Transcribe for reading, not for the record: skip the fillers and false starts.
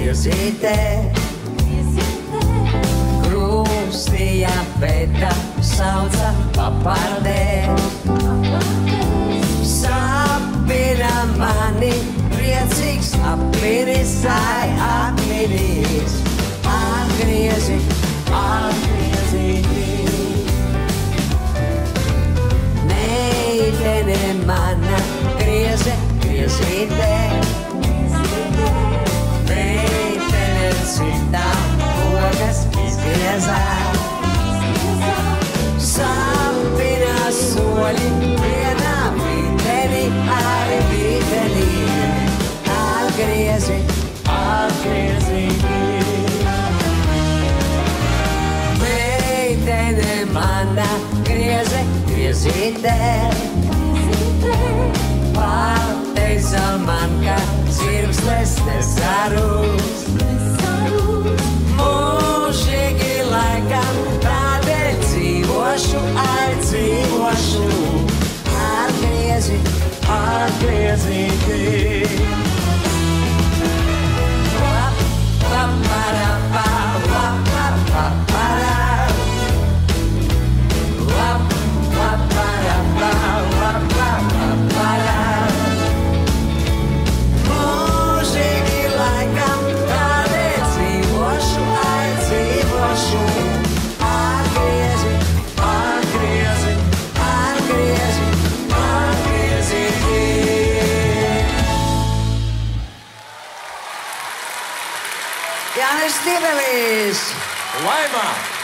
griezītē. Krūstīja pēta, sauca papardē. Sapina mani, priecīgs apmiris, atmiris. Atgriezi, atgriezīgi. Meitene mana, griezītē. Meitene citā, pogas izgriezā. Sapina soļi, vienā viteni, ar viteni. Atgriezi, atgriezīgi. Meitene mana, griezītē. Pateica man, ka zirgsles nesarūs. Mūžīgi laikam tādēļ dzīvošu, dzīvošu. Atgriezi, atgriezīgi. Jānis Tibelis! Laimā!